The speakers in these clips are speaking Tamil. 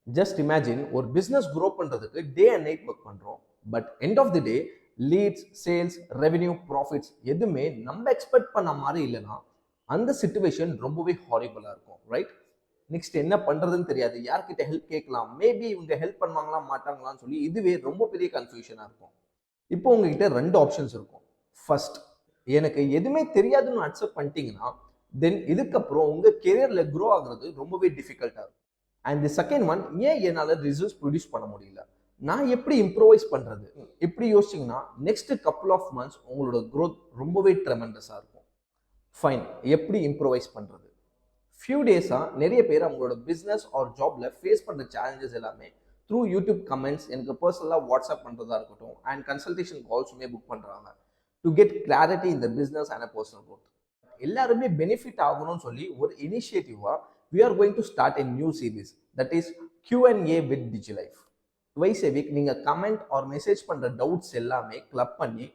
ஜஸ்ட் இமேஜின் ஒரு பிஸ்னஸ் க்ரோ பண்ணுறதுக்கு டே அண்ட் நைட் ஒர்க் பண்ணுறோம். But end of the day leads, sales, revenue, profits எதுவுமே நம்ம எக்ஸ்பெக்ட் பண்ண மாதிரி இல்லைன்னா அந்த சிச்சுவேஷன் ரொம்பவே ஹாரிபிளாக இருக்கும், ரைட்? நெக்ஸ்ட் என்ன பண்ணுறதுன்னு தெரியாது, யார்கிட்ட ஹெல்ப் கேட்கலாம், மேபி இவங்க ஹெல்ப் பண்ணுவாங்களா மாட்டாங்களான்னு சொல்லி இதுவே ரொம்ப பெரிய கன்ஃபியூஷனாக இருக்கும். இப்போ உங்ககிட்ட ரெண்டு ஆப்ஷன்ஸ் இருக்கும். ஃபர்ஸ்ட், எனக்கு எதுவுமே தெரியாதுன்னு அக்செப்ட் பண்ணிட்டீங்கன்னா தென் இதுக்கப்புறம் உங்கள் கெரியரில் க்ரோ ஆகுறது ரொம்பவே டிஃபிகல்ட்டாக இருக்கும். அண்ட் தி செகண்ட் ஒன், ஏன் என்னால் ரிசல்ட்ஸ் ப்ரொடியூஸ் பண்ண முடியல, நான் எப்படி இம்ப்ரோவைஸ் பண்ணுறது, இப்படி யோசிச்சிங்கன்னா நெக்ஸ்ட் கப்புள் ஆஃப் மந்த்ஸ் உங்களோட க்ரோத் ரொம்பவே ட்ரெமெண்டஸாக இருக்கும். ஃபைன், எப்படி இம்ப்ரோவைஸ் பண்ணுறது? ஃபியூ டேஸாக நிறைய பேர் அவங்களோட பிஸ்னஸ் ஆர் ஜாப்ல ஃபேஸ் பண்ணுற சேலஞ்சஸ் எல்லாமே த்ரூ யூடியூப் கமெண்ட்ஸ், எனக்கு பர்சனலாக வாட்ஸ்அப் பண்ணுறதா இருக்கட்டும் அண்ட் கன்சல்டேஷன் கால்ஸுமே புக் பண்ணுறாங்க டு கெட் கிளாரிட்டி இந்த பிஸ்னஸ் அண்ட் பர்சனல் க்ரோத். எல்லாருமே பெனிஃபிட் ஆகணும்னு சொல்லி ஒரு இனிஷியேட்டிவாக we are going to start a new series that is Q&A with Digilyff. Twice a week நீங்கள் கமெண்ட் ஆர் மெசேஜ் பண்ணுற டவுட்ஸ் எல்லாமே கிளப் பண்ணி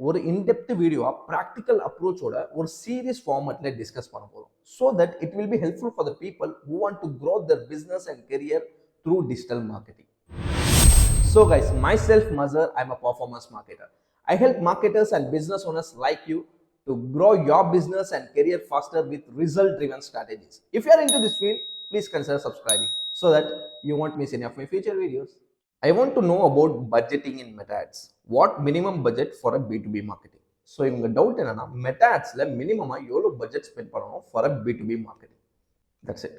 ஒரு இன்டெப்த் வீடியோவா ப்ராக்டிக்கல் அப்ரோச்சோட ஒரு சீரியஸ் ஃபார்மேட்ல டிஸ்கஸ் பண்ண போகிறோம். So that it will be helpful for the people who want to grow their business and career through digital marketing. So guys, myself Mazhar, I'm a performance marketer. I help marketers and business owners like you to grow your business and career faster with result-driven strategies. If you are into this field, please consider subscribing so that you won't miss any of my future videos. I want to know about budgeting in Meta Ads. What minimum budget for a B2B marketing? So இவங்க டவுட் என்னன்னா, Meta Adsல மினிமமா எவ்வளவு பட்ஜெட் ஸ்பெண்ட் பண்ணணும் for a B2B marketing. That's it.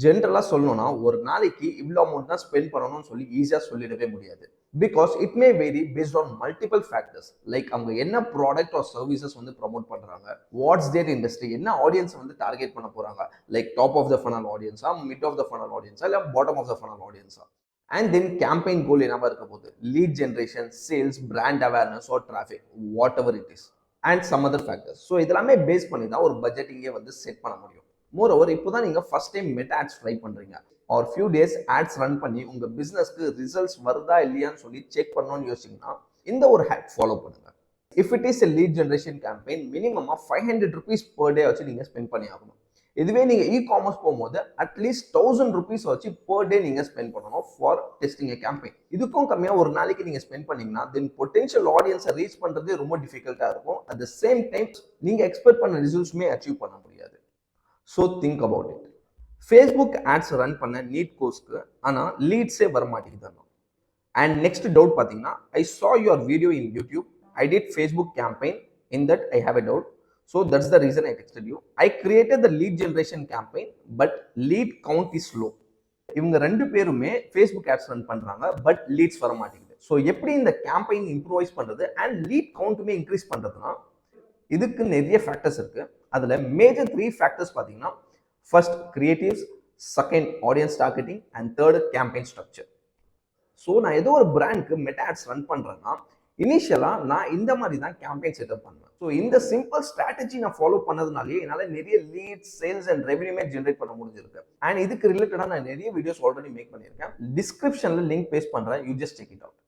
ஜென்ரலாக சொல்லணும்னா ஒரு நாளைக்கு இவ்வளோ அமௌண்ட் தான் ஸ்பெண்ட் பண்ணணும்னு சொல்லி ஈஸியாக சொல்லிடவே முடியாது. Because it may vary based on multiple factors. Like அவங்க என்ன ப்ராடக்ட் ஆர் சர்வீசஸ் வந்து ப்ரமோட் பண்ணுறாங்க, வாட்ஸ் தேர் இண்டஸ்ட்ரி, என்ன ஆடியன்ஸ் வந்து டார்கெட் பண்ண போகிறாங்க, like top of the funnel ஆடியன்ஸா, மிட் ஆஃப் த ஃபனல் ஆடியன்ஸா, இல்லை பாட்டம் ஆஃப் த ஃபனல் ஆடியன்ஸா. அண்ட் தென் கேம்பெயின் கோல் என்னவா இருக்க போகுது, lead generation, sales, brand awareness or traffic, whatever it is, and some other factors. So இதெல்லாமே பேஸ் பண்ணி தான் ஒரு பட்ஜெட்டிங்கே வந்து செட் பண்ண முடியும். மோரோவர், இப்போதான் நீங்க first time meta ads try பண்றீங்க or few days ads run பண்ணி உங்க பிசினஸ்க்கு ரிசல்ட்ஸ் வருதா இல்லையான்னு சொல்லி செக் பண்ணணும்னு யோசிச்சீங்கன்னா இந்த ஒரு ஹேக் ஃபாலோ பண்ணுங்க. If it is a lead generation campaign, மினிமமா 500 rupees பர் டே வச்சு நீங்க ஸ்பெண்ட் பண்ணி ஆகணும். இதுவே நீங்க இ-காமர்ஸ் போகும்போது அட்லீஸ்ட் 1000 rupees வச்சு பர் டே நீங்க ஸ்பெண்ட் பண்ணணும் ஃபார் டெஸ்டிங் எ கேம்பெயின். இதுக்கும் கம்மியா ஒரு நாளைக்கு நீங்க ஸ்பெண்ட் பண்ணீங்கன்னா தென் பொட்டன்ஷியல் ஆடியன்ஸை ரீச் பண்றதே ரொம்ப டிஃபிகல்ட்டா இருக்கும். அட் த சேம் டைம் நீங்க எக்ஸ்பெக்ட் பண்ண ரிசல்ட்ஸுமே அச்சீவ் பண்ண முடியாது. So think about it. Facebook ads run பண்ண நீட் கோர்ஸ்க்கு ஆனால் லீட்ஸே வர மாட்டேங்குது. அண்ட் நெக்ஸ்ட் டவுட் பார்த்தீங்கன்னா, I saw your video in YouTube, I did Facebook campaign, in that I have a doubt, so that's the reason I texted you. I created the lead generation campaign but lead count is low. இவங்க ரெண்டு பேருமே ஃபேஸ்புக் ஆட்ஸ் ரன் பண்ணுறாங்க பட் லீட்ஸ் வர மாட்டேங்குது. ஸோ எப்படி இந்த கேம்பெயின் இம்ப்ரூவைஸ் பண்ணுறது அண்ட் லீட் கவுண்ட்டுமே இன்க்ரீஸ் பண்ணுறதுனா இதுக்கு நிறைய ஃபேக்டர்ஸ் இருக்கு. அதுல மேஜர் 3 ஃபேக்டர்ஸ் பார்த்தீங்கன்னா, first creatives, second audience targeting and third campaign structure. So நான் ஏதோ ஒரு பிராண்ட்க்கு மெட்டா ஆட்ஸ் ரன் பண்றேன்னா இனிஷியலா நான் இந்த மாதிரி தான் கேம்பெயின் செட்டப் பண்ணுவேன். ஸோ இந்த சிம்பிள் ஸ்ட்ராட்டஜி நான் ஃபாலோ பண்ணதுனாலே என்னால் நிறைய லீட்ஸ், சேல்ஸ் அண்ட் ரெவென்யூமே ஜென்ரேட் பண்ண முடிஞ்சிருக்கு. அண்ட் இதுக்கு ரிலேட்டடா நான் நிறைய வீடியோஸ் ஆல்ரெடி மேக் பண்ணியிருக்கேன். டிஸ்கிரிப்ஷன்ல லிங்க் பேஸ்ட் பண்றேன், you just check it out.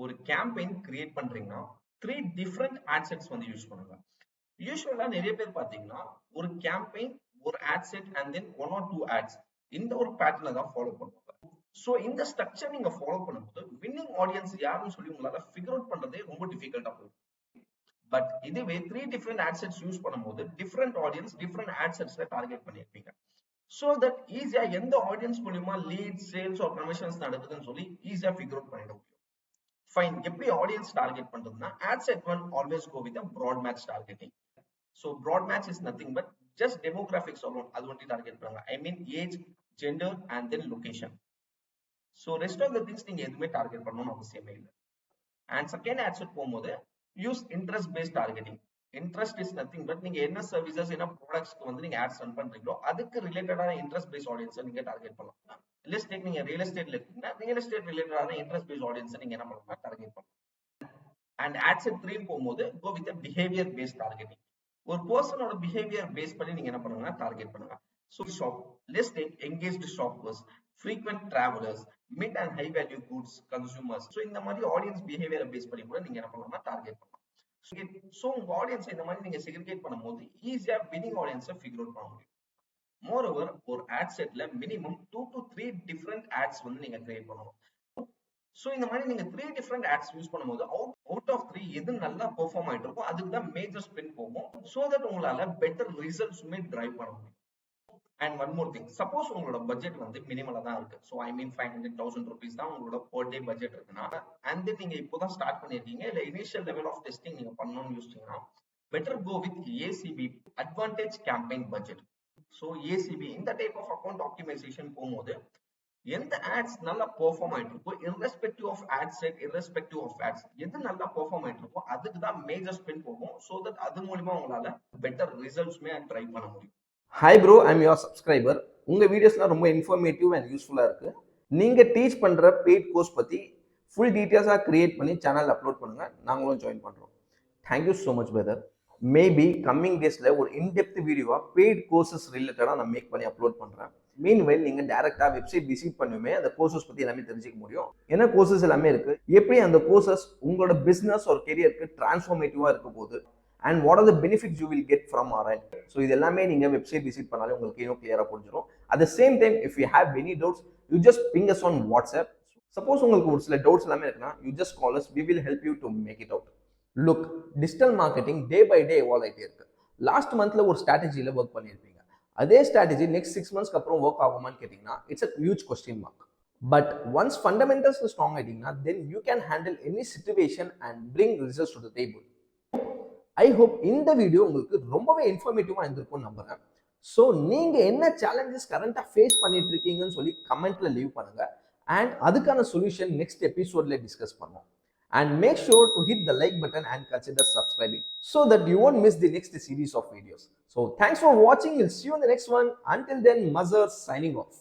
ஒரு கேம்பெயின் கிரியேட் பண்றீங்கன்னா 3 டிஃப்ரெண்ட் ஆட் செட்ஸ் வந்து யூஸ் பண்ணுங்க. யூசுவலா நிறைய பேர் பாத்தீங்கன்னா ஒரு கேம்பெயின், ஒரு ad set and then 1 or 2 ads, இந்த ஒரு பேட்டர்ல தான் ஃபாலோ பண்ணுவாங்க. சோ இந்த ஸ்ட்ரக்சர் நீங்க ஃபாலோ பண்ணும்போது வின்னிங் ஆடியன்ஸ் யாருன்னு சொல்லி உங்களால ஃபிகர் அவுட் பண்றதே ரொம்ப டிஃபிகல்ட்டா போகும். பட் இதுவே 3 டிஃப்ரெண்ட் ஆட் செட்ஸ் யூஸ் பண்ணும்போது டிஃப்ரெண்ட் ஆடியன்ஸ், டிஃப்ரெண்ட் ஆட் செட்ஸ்ல டார்கெட் பண்ணிருப்பீங்க. சோ தட் ஈஸியா எந்த ஆடியன்ஸ் மூலமா லீட், சேல்ஸ் ஆர் கமிஷன்ஸ் நடக்குதுன்னு சொல்லி ஈஸியா ஃபிகர் அவுட் பண்ணிட முடியும். ஃபைன், எப்படி ஆடியன்ஸ் டார்கெட் பண்றதுன்னா, ad set 1 always go with a broad match targeting. So broad match is nothing but just demographics alone. அது ஒண்டி டார்கெட் பண்ணுங்க. I mean age, gender and then location. So rest of the things நீங்க எதுவுமே டார்கெட் பண்ணணும்னு அவசியமே இல்லை. And second ad set போகும்போது use interest based targeting. Interest is nothing but நீங்க என்ன சர்வீசஸ், என்ன ப்ராடக்ட்ஸ்க்கு வந்து நீங்க ஆட்ஸ் ரன் பண்றீங்களோ அதுக்கு ரிலேட்டடான இன்ட்ரெஸ்ட் பேஸ்ட் ஆடியன்ஸை நீங்க டார்கெட் பண்ணலாம். லெட்ஸ் டேக், நீங்க ரியல் எஸ்டேட்ல இருக்கீங்கன்னா ரியல் எஸ்டேட் ரிலேட்டடான இன்ட்ரெஸ்ட் பேஸ்ட் ஆடியன்ஸை நீங்க என்ன பண்ணலாம், டார்கெட் பண்ணலாம். And ad set 3 போகும்போது go with a behavior based targeting. ஒரு பர்சனோட பிஹேவியர் பேஸ் பண்ணி நீங்க என்ன பண்ணுங்கன்னா டார்கெட் பண்ணுங்க. So shop, let's take engaged shoppers, frequent travellers, mid and high value goods consumers. So இந்த மாதிரி ஆடியன்ஸ் பிஹேவியரை பேஸ் பண்ணி கூட நீங்க என்ன பண்ணலாம், டார்கெட் பண்ணலாம். ஸோ உங்க ஆடியன்ஸ் இந்த மாதிரி நீங்க செக்ரிகேட் பண்ணும்போது ஈஸியா வினிங் ஆடியன்ஸை ஃபிகர் அவுட் பண்ண முடியும். மோரோவர், ஒரு ஆட் செட்ல மினிமம் 2 to 3 டிஃப்ரெண்ட் ஆட்ஸ் வந்து நீங்க கிரியேட் பண்ணணும். ஸோ இந்த மாதிரி நீங்க 3 டிஃப்ரெண்ட் ஆட்ஸ் யூஸ் பண்ணும்போது அவுட் ஆஃப் 3 எது நல்லா பெர்ஃபார்ம் ஆயிட்டு இருக்கோ அதுக்கு தான் மேஜர் ஸ்பெண்ட் போகும். ஸோ தட் உங்களால பெட்டர் ரிசல்ட்ஸுமே டிரைவ் பண்ண முடியும். And one more thing, suppose உங்களோட பட்ஜெட் வந்து மினிமலா தான் இருக்கு, ஸோ ஐ மீன் 500,000 rupees தான் உங்களோட per day பட்ஜெட் இருக்குன்னா, அண்ட் தென் நீங்க இப்போதான் ஸ்டார்ட் பண்ணிருக்கீங்க, இல்ல இனிஷியல் லெவல் ஆஃப் டெஸ்டிங் நீங்க பண்ணணும்னு யோசிச்சீங்கன்னா, better go with ACB, advantage campaign budget. So ACB இந்த டைப் ஆஃப் அக்கௌண்ட் ஆப்டிமைசேஷன் போகும்போது எந்த ஆட்ஸ் நல்லா பெர்ஃபார்ம் ஆயிட்டு இருக்கோ, irrespective of ad set, irrespective of ads எது நல்லா பெர்ஃபார்ம் ஆயிட்டு இருக்கோ அதுக்கு தான் மேஜர் ஸ்பெண்ட் போகும். ஸோ தட் அது மூலமா உங்களால பெட்டர் ரிசல்ட்ஸ்மே ட்ரை பண்ண முடியும். Hi bro, I'm your subscriber. உங்கள் வீடியோஸ்லாம் ரொம்ப இன்ஃபர்மேட்டிவ் அண்ட் யூஸ்ஃபுல்லாக இருக்குது. நீங்கள் டீச் பண்ணுற பெய்ட் கோர்ஸ் பற்றி ஃபுல் டீட்டெயில்ஸாக க்ரியேட் பண்ணி சேனல் அப்லோட் பண்ணுங்கள், நாங்களும் ஜாயின் பண்ணுறோம். Thank you so much brother. Maybe coming டேஸில் ஒரு இன்டெப்த் வீடியோவாக பெய்ட் கோர்சஸ் ரிலேட்டடாக நான் மேக் பண்ணி அப்லோட் பண்ணுறேன். மீன்வைல் நீங்கள் டேரெக்டாக வெப்சைட் விசிட் பண்ணுமே அந்த கோர்சஸ் பற்றி எல்லாமே தெரிஞ்சுக்க முடியும். என்ன கோர்சஸ் எல்லாமே இருக்குது, எப்படி அந்த கோர்சஸ் உங்களோட பிஸ்னஸ் ஒரு கெரியருக்கு டிரான்ஸ்ஃபார்மேட்டிவாக இருக்க போகுது, and what are the benefits you will get from our end. So இது எல்லாமே நீங்க வெப்சைட் விசிட் பண்ணாலே உங்களுக்கு இன்னும் கிளியரா புரிஞ்சிடும். At the same time, if you have any doubts, you just ping us on WhatsApp. Suppose உங்களுக்கு ஒரு சில டவுட்ஸ் எல்லாமே இருக்குன்னா, you just call us, we will help you to make it out. Look, digital marketing day by day evolve ஆயிட்டே இருக்கு. லாஸ்ட் மந்த்ல ஒரு ஸ்ட்ராட்டஜில ஒர்க் பண்ணிருப்பீங்க, அதே ஸ்ட்ராட்டஜி நெக்ஸ்ட் 6 months அப்புறம் ஒர்க் ஆகுமான்னு கேட்டீங்கன்னா, it's a huge question mark. But once fundamentals strong ஆயிட்டீங்கன்னா, then you can handle any situation and bring results to the table. I hope இந்த வீடியோ உங்களுக்கு ரொம்பவே இன்ஃபர்மேட்டிவாக இருந்திருக்கும்னு நம்புறேன். ஸோ நீங்கள் என்ன சேலஞ்சஸ் கரண்ட்டாக ஃபேஸ் பண்ணிட்டு இருக்கீங்கன்னு சொல்லி கமெண்ட்ல லீவ் பண்ணுங்க, அண்ட் அதுக்கான சொல்யூஷன் நெக்ஸ்ட் எபிசோட்ல டிஸ்கஸ் பண்ணுவோம். And make sure to hit the like button and consider subscribing so that you won't miss the next series of videos. So thanks for watching. We'll see you in the next one. Until then, Mazhar signing off.